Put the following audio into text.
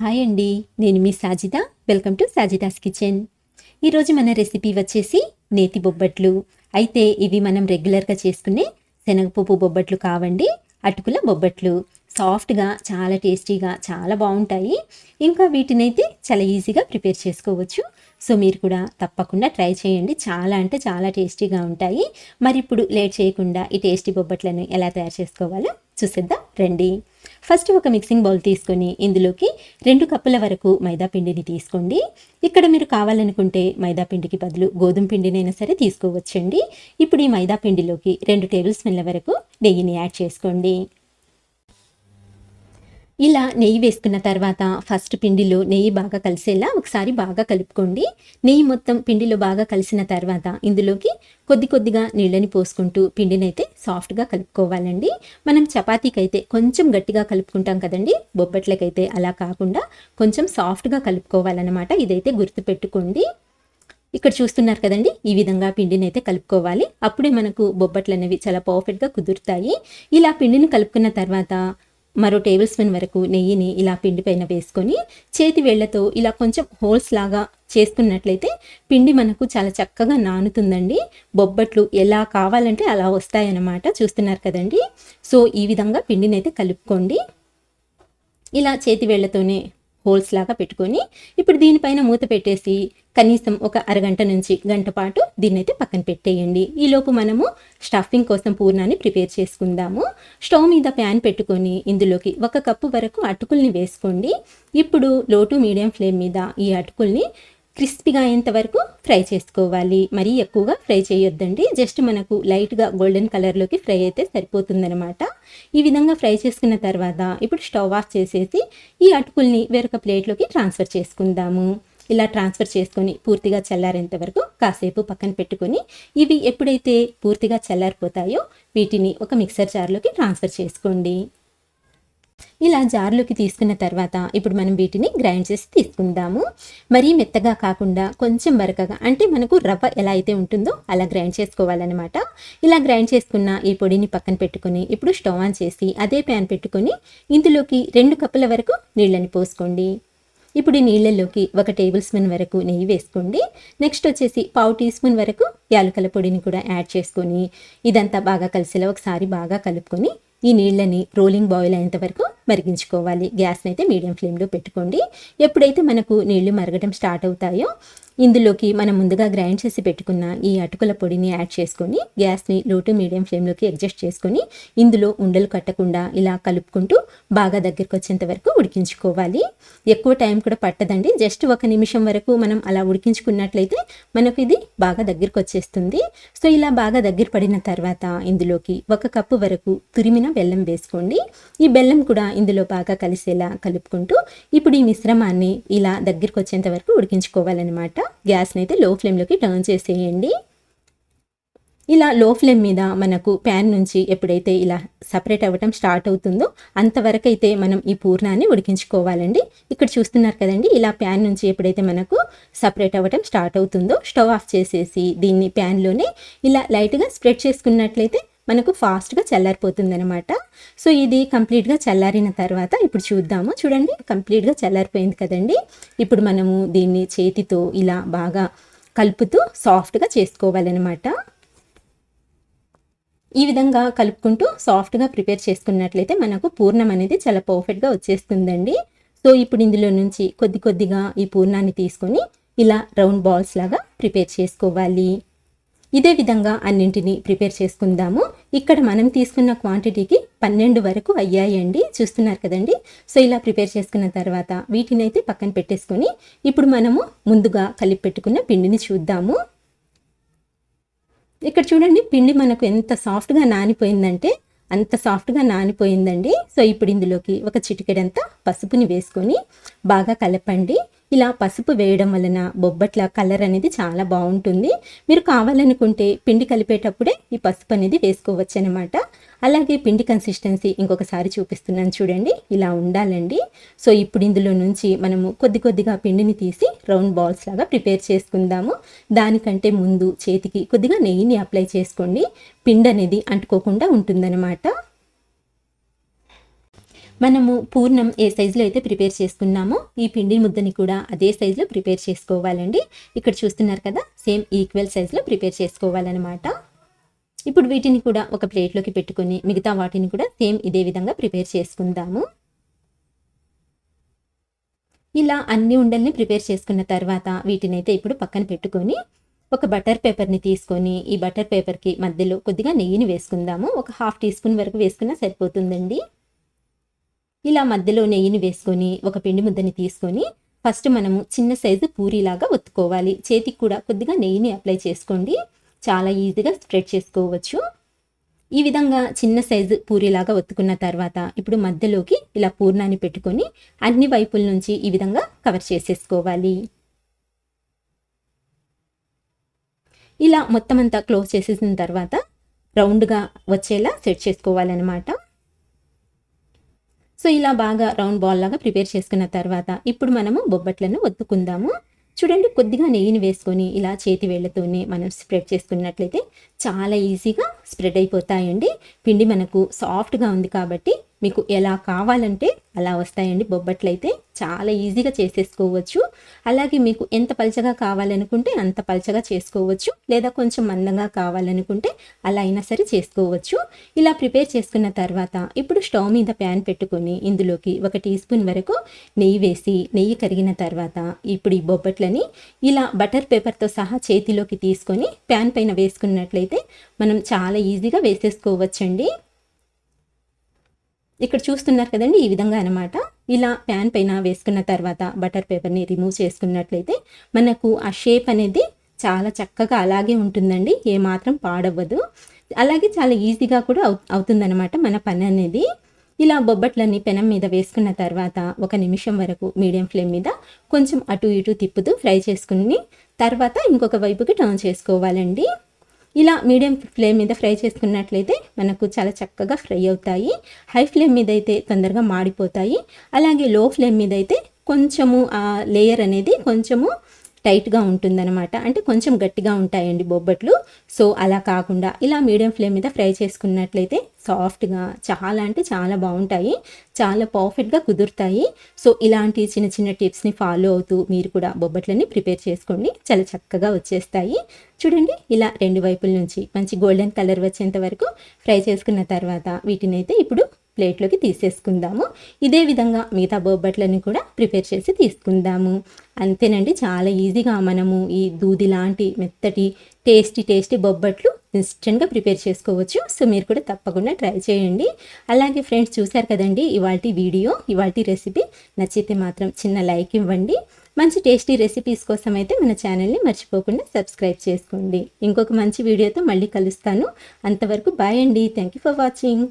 Hi అండి, నేను మీ Sajida. Welcome to Sajida's kitchen. ఈరోజు మన రెసిపీ వచ్చేసి నేతి బొబ్బట్లు. అయితే ఇవి మనం రెగ్యులర్గా చేసుకునే శనగపప్పు బొబ్బట్లు కావండి, అటుకుల బొబ్బట్లు. సాఫ్ట్గా, చాలా టేస్టీగా, చాలా బాగుంటాయి. ఇంకా వీటినైతే చాలా ఈజీగా ప్రిపేర్ చేసుకోవచ్చు. సో మీరు కూడా తప్పకుండా ట్రై చేయండి. చాలా అంటే చాలా టేస్టీగా ఉంటాయి. మరి ఇప్పుడు లేట్ చేయకుండా ఈ టేస్టీ బొబ్బట్లను ఎలా తయారు చేసుకోవాలో చూసేద్దాం రండి. ఫస్ట్ ఒక మిక్సింగ్ బౌల్ తీసుకొని ఇందులోకి 2 కప్పుల వరకు మైదా పిండిని తీసుకోండి. ఇక్కడ మీరు కావాలనుకుంటే మైదా పిండికి బదులు గోధుమ పిండినైనా సరే తీసుకోవచ్చండి. ఇప్పుడు ఈ మైదా పిండిలోకి 2 టేబుల్ స్పూన్ల వరకు నెయ్యిని యాడ్ చేసుకోండి. ఇలా నెయ్యి వేసుకున్న తర్వాత ఫస్ట్ పిండిలో నెయ్యి బాగా కలిసేలా ఒకసారి బాగా కలుపుకోండి. నెయ్యి మొత్తం పిండిలో బాగా కలిసిన తర్వాత ఇందులోకి కొద్ది కొద్దిగా నీళ్ళని పోసుకుంటూ పిండినైతే సాఫ్ట్గా కలుపుకోవాలండి. మనం చపాతీకైతే కొంచెం గట్టిగా కలుపుకుంటాం కదండి, బొబ్బట్లకైతే అలా కాకుండా కొంచెం సాఫ్ట్గా కలుపుకోవాలన్నమాట. ఇదైతే గుర్తుపెట్టుకోండి. ఇక్కడ చూస్తున్నారు కదండి, ఈ విధంగా పిండిని అయితే కలుపుకోవాలి. అప్పుడే మనకు బొబ్బట్లు అనేవి చాలా పర్ఫెక్ట్గా కుదురుతాయి. ఇలా పిండిని కలుపుకున్న తర్వాత మరో టేబుల్ స్పూన్ వరకు నెయ్యిని ఇలా పిండి పైన వేసుకొని చేతి వేళ్లతో ఇలా కొంచెం హోల్స్ లాగా చేసుకున్నట్లయితే పిండి మనకు చాలా చక్కగా నానుతుందండి. బొబ్బట్లు ఎలా కావాలంటే అలా వస్తాయన్నమాట. చూస్తున్నారు కదండి. సో ఈ విధంగా పిండిని అయితే కలుపుకోండి. ఇలా చేతి వేళ్లతోనే హోల్స్ లాగా పెట్టుకొని ఇప్పుడు దీనిపైన మూత పెట్టేసి కనీసం ఒక అరగంట నుంచి గంట పాటు దీన్ని అయితే పక్కన పెట్టేయండి. ఈలోపు మనము స్టఫింగ్ కోసం పూర్ణాన్ని ప్రిపేర్ చేసుకుందాము. స్టవ్ మీద ప్యాన్ పెట్టుకొని ఇందులోకి 1 కప్పు వరకు అటుకుల్ని వేసుకోండి. ఇప్పుడు లో టు మీడియం ఫ్లేమ్ మీద ఈ అటుకుల్ని క్రిస్పీగా అయ్యేంత వరకు ఫ్రై చేసుకోవాలి. మరీ ఎక్కువగా ఫ్రై చేయొద్దండి, జస్ట్ మనకు లైట్గా గోల్డెన్ కలర్లోకి ఫ్రై అయితే సరిపోతుందనమాట. ఈ విధంగా ఫ్రై చేసుకున్న తర్వాత ఇప్పుడు స్టవ్ ఆఫ్ చేసేసి ఈ అటుకుల్ని వేరొక ప్లేట్లోకి ట్రాన్స్ఫర్ చేసుకుందాము. ఇలా ట్రాన్స్ఫర్ చేసుకొని పూర్తిగా చల్లారేంత వరకు కాసేపు పక్కన పెట్టుకొని ఇవి ఎప్పుడైతే పూర్తిగా చల్లారిపోతాయో వీటిని ఒక మిక్సర్ జార్లోకి ట్రాన్స్ఫర్ చేసుకోండి. ఇలా జార్లోకి తీసుకున్న తర్వాత ఇప్పుడు మనం వీటిని గ్రైండ్ చేసి తీసుకుందాము. మరీ మెత్తగా కాకుండా కొంచెం బరకగా, అంటే మనకు రవ్వ ఎలా అయితే ఉంటుందో అలా గ్రైండ్ చేసుకోవాలన్నమాట. ఇలా గ్రైండ్ చేసుకున్న ఈ పొడిని పక్కన పెట్టుకొని ఇప్పుడు స్టవ్ ఆన్ చేసి అదే ప్యాన్ పెట్టుకొని ఇందులోకి 2 కప్పుల వరకు నీళ్ళని పోసుకోండి. ఇప్పుడు ఈ నీళ్ళల్లోకి 1 టేబుల్ స్పూన్ వరకు నెయ్యి వేసుకోండి. నెక్స్ట్ వచ్చేసి 1/2 టీ స్పూన్ వరకు యాలకుల పొడిని కూడా యాడ్ చేసుకొని ఇదంతా బాగా కలిసేలా ఒకసారి బాగా కలుపుకొని ఈ నీళ్ళని రోలింగ్ బాయిల్ అయ్యేంత వరకు మరిగించుకోవాలి. గ్యాస్ని అయితే మీడియం ఫ్లేమ్లో పెట్టుకోండి. ఎప్పుడైతే మనకు నీళ్లు మరగడం స్టార్ట్ అవుతాయో ఇందులోకి మనం ముందుగా గ్రైండ్ చేసి పెట్టుకున్న ఈ అటుకుల పొడిని యాడ్ చేసుకొని గ్యాస్ని లో టు మీడియం ఫ్లేమ్లోకి అడ్జస్ట్ చేసుకొని ఇందులో ఉండలు కట్టకుండా ఇలా కలుపుకుంటూ బాగా దగ్గరికి వచ్చేంత వరకు ఉడికించుకోవాలి. ఎక్కువ టైం కూడా పట్టదండి, జస్ట్ 1 నిమిషం వరకు మనం అలా ఉడికించుకున్నట్లయితే మనకు ఇది బాగా దగ్గరికి వచ్చేస్తుంది. సో ఇలా బాగా దగ్గర పడిన తర్వాత ఇందులోకి 1 కప్పు వరకు తురిమిన బెల్లం వేసుకోండి. ఈ బెల్లం కూడా ఇందులో బాగా కలిసేలా కలుపుకుంటూ ఇప్పుడు ఈ మిశ్రమాన్ని ఇలా దగ్గరికి వచ్చేంత వరకు ఉడికించుకోవాలన్నమాట. గ్యాస్ని అయితే లో ఫ్లేమ్లోకి టర్న్ చేసేయండి. ఇలా లో ఫ్లేమ్ మీద మనకు ప్యాన్ నుంచి ఎప్పుడైతే ఇలా సపరేట్ అవ్వటం స్టార్ట్ అవుతుందో అంతవరకు అయితే మనం ఈ పూర్ణాన్ని ఉడికించుకోవాలండి. ఇక్కడ చూస్తున్నారు కదండి, ఇలా ప్యాన్ నుంచి ఎప్పుడైతే మనకు సపరేట్ అవ్వటం స్టార్ట్ అవుతుందో స్టవ్ ఆఫ్ చేసేసి దీన్ని ప్యాన్లోనే ఇలా లైట్గా స్ప్రెడ్ చేసుకున్నట్లయితే మనకు ఫాస్ట్గా చల్లారిపోతుందనమాట. సో ఇది కంప్లీట్గా చల్లారిన తర్వాత ఇప్పుడు చూద్దాము. చూడండి, కంప్లీట్గా చల్లారిపోయింది కదండి. ఇప్పుడు మనము దీన్ని చేతితో ఇలా బాగా కలుపుతూ సాఫ్ట్గా చేసుకోవాలన్నమాట. ఈ విధంగా కలుపుకుంటూ సాఫ్ట్గా ప్రిపేర్ చేసుకున్నట్లయితే మనకు పూర్ణం అనేది చాలా పర్ఫెక్ట్గా వచ్చేస్తుందండి. సో ఇప్పుడు ఇందులో నుంచి కొద్ది కొద్దిగా ఈ పూర్ణాన్ని తీసుకొని ఇలా రౌండ్ బాల్స్ లాగా ప్రిపేర్ చేసుకోవాలి. ఇదే విధంగా అన్నింటినీ ప్రిపేర్ చేసుకుందాము. ఇక్కడ మనం తీసుకున్న క్వాంటిటీకి 12 వరకు అయ్యాయండి. చూస్తున్నారు కదండి. సో ఇలా ప్రిపేర్ చేసుకున్న తర్వాత వీటిని అయితే పక్కన పెట్టేసుకొని ఇప్పుడు మనము ముందుగా కలిపి పెట్టుకున్న పిండిని చూద్దాము. ఇక్కడ చూడండి, పిండి మనకు ఎంత సాఫ్ట్గా నానిపోయిందంటే అంత సాఫ్ట్గా నానిపోయిందండి. సో ఇప్పుడు ఇందులోకి 1 చిటికెడంతా పసుపుని వేసుకొని బాగా కలపండి. ఇలా పసుపు వేయడం వలన బొబ్బట్ల కలర్ అనేది చాలా బాగుంటుంది. మీరు కావాలనుకుంటే పిండి కలిపేటప్పుడే ఈ పసుపు అనేది వేసుకోవచ్చు అనమాట. అలాగే పిండి కన్సిస్టెన్సీ ఇంకొకసారి చూపిస్తున్నాను చూడండి, ఇలా ఉండాలండి. సో ఇప్పుడు ఇందులో నుంచి మనము కొద్ది కొద్దిగా పిండిని తీసి రౌండ్ బాల్స్ లాగా ప్రిపేర్ చేసుకుందాము. దానికంటే ముందు చేతికి కొద్దిగా నెయ్యిని అప్లై చేసుకోండి, పిండి అనేది అంటుకోకుండా ఉంటుందన్నమాట. మనము పూర్ణం ఏ సైజులో అయితే ప్రిపేర్ చేసుకున్నామో ఈ పిండి ముద్దని కూడా అదే సైజులో ప్రిపేర్ చేసుకోవాలండి. ఇక్కడ చూస్తున్నారు కదా, సేమ్ ఈక్వల్ సైజులో ప్రిపేర్ చేసుకోవాలన్నమాట. ఇప్పుడు వీటిని కూడా ఒక ప్లేట్లోకి పెట్టుకొని మిగతా వాటిని కూడా సేమ్ ఇదే విధంగా ప్రిపేర్ చేసుకుందాము. ఇలా అన్ని ఉండల్ని ప్రిపేర్ చేసుకున్న తర్వాత వీటినైతే ఇప్పుడు పక్కన పెట్టుకొని ఒక బటర్ పేపర్ని తీసుకొని ఈ బటర్ పేపర్కి మధ్యలో కొద్దిగా నెయ్యిని వేసుకుందాము. ఒక 1/2 టీ స్పూన్ వరకు వేసుకున్నా సరిపోతుందండి. ఇలా మధ్యలో నెయ్యిని వేసుకొని ఒక పిండి ముద్దని తీసుకొని ఫస్ట్ మనము చిన్న సైజు పూరీలాగా ఒత్తుకోవాలి. చేతికి కూడా కొద్దిగా నెయ్యిని అప్లై చేసుకోండి, చాలా ఈజీగా స్ప్రెడ్ చేసుకోవచ్చు. ఈ విధంగా చిన్న సైజు పూరీలాగా ఒత్తుకున్న తర్వాత ఇప్పుడు మధ్యలోకి ఇలా పూర్ణాన్ని పెట్టుకొని అన్ని వైపుల నుంచి ఈ విధంగా కవర్ చేసేసుకోవాలి. ఇలా మొత్తం అంతా క్లోజ్ చేసేసిన తర్వాత రౌండ్గా వచ్చేలా సెట్ చేసుకోవాలన్నమాట. సో ఇలా బాగా రౌండ్ బాల్ లాగా ప్రిపేర్ చేసుకున్న తర్వాత ఇప్పుడు మనము బొబ్బట్లను ఒత్తుకుందాము. చూడండి, కొద్దిగా నెయ్యిని వేసుకొని ఇలా చేతి వేళ్ళతోనే మనం స్ప్రెడ్ చేసుకున్నట్లయితే చాలా ఈజీగా స్ప్రెడ్ అయిపోతాయండి. పిండి మనకు సాఫ్ట్గా ఉంది కాబట్టి మీకు ఎలా కావాలంటే అలా వస్తాయండి బొబ్బట్లు అయితే. చాలా ఈజీగా చేసేసుకోవచ్చు. అలాగే మీకు ఎంత పలచగా కావాలనుకుంటే అంత పలచగా చేసుకోవచ్చు, లేదా కొంచెం మందంగా కావాలనుకుంటే అలా అయినా సరే చేసుకోవచ్చు. ఇలా ప్రిపేర్ చేసుకున్న తర్వాత ఇప్పుడు స్టవ్ మీద ప్యాన్ పెట్టుకొని ఇందులోకి 1 టీ స్పూన్ వరకు నెయ్యి వేసి, నెయ్యి కరిగిన తర్వాత ఇప్పుడు ఈ బొబ్బట్లని ఇలా బటర్ పేపర్తో సహా చేతిలోకి తీసుకొని ప్యాన్ పైన వేసుకున్నట్లయితే మనం చాలా ఈజీగా వేసేసుకోవచ్చండి. ఇక్కడ చూస్తున్నారు కదండి, ఈ విధంగా అనమాట. ఇలా ప్యాన్ పైన వేసుకున్న తర్వాత బటర్ పేపర్ని రిమూవ్ చేసుకున్నట్లయితే మనకు ఆ షేప్ అనేది చాలా చక్కగా అలాగే ఉంటుందండి, ఏమాత్రం పాడవ్వదు. అలాగే చాలా ఈజీగా కూడా అవుతుందన్నమాట మన పని అనేది. ఇలా బొబ్బట్లన్నీ పెనం మీద వేసుకున్న తర్వాత 1 నిమిషం వరకు మీడియం ఫ్లేమ్ మీద కొంచెం అటు ఇటు తిప్పుతూ ఫ్రై చేసుకుని తర్వాత ఇంకొక వైపుకి టర్న్ చేసుకోవాలండి. ఇలా మీడియం ఫ్లేమ్ మీద ఫ్రై చేసుకున్నట్లయితే మనకు చాలా చక్కగా ఫ్రై అవుతాయి. హై ఫ్లేమ్ మీద అయితే తొందరగా మాడిపోతాయి. అలాగే లో ఫ్లేమ్ మీద అయితే కొంచెము ఆ లేయర్ అనేది కొంచెము టైట్గా ఉంటుందన్నమాట, అంటే కొంచెం గట్టిగా ఉంటాయండి బొబ్బట్లు. సో అలా కాకుండా ఇలా మీడియం ఫ్లేమ్ మీద ఫ్రై చేసుకున్నట్లయితే సాఫ్ట్గా చాలా అంటే చాలా బాగుంటాయి, చాలా పర్ఫెక్ట్గా కుదురుతాయి. సో ఇలాంటి చిన్న చిన్న టిప్స్ని ఫాలో అవుతూ మీరు కూడా బొబ్బట్లని ప్రిపేర్ చేసుకోండి, చాలా చక్కగా వచ్చేస్తాయి. చూడండి, ఇలా 2 వైపుల నుంచి మంచి గోల్డెన్ కలర్ వచ్చేంత వరకు ఫ్రై చేసుకున్న తర్వాత వీటినైతే ఇప్పుడు ప్లేట్లోకి తీసేసుకుందాము. ఇదే విధంగా మిగతా బొబ్బట్లని కూడా ప్రిపేర్ చేసి తీసుకుందాము. అంతేనండి, చాలా ఈజీగా మనము ఈ దూది లాంటి మెత్తటి టేస్టీ బొబ్బట్లు ఇన్స్టెంట్గా ప్రిపేర్ చేసుకోవచ్చు. సో మీరు కూడా తప్పకుండా ట్రై చేయండి. అలాగే ఫ్రెండ్స్, చూశారు కదండి ఇవాల్టి వీడియో, ఇవాల్టి రెసిపీ. నచ్చితే మాత్రం చిన్న లైక్ ఇవ్వండి. మంచి టేస్టీ రెసిపీస్ కోసం అయితే మన ఛానల్ని మర్చిపోకుండా సబ్స్క్రైబ్ చేసుకోండి. ఇంకొక మంచి వీడియోతో మళ్ళీ కలుస్తాను. అంతవరకు బాయ్ అండి. Thank you for watching.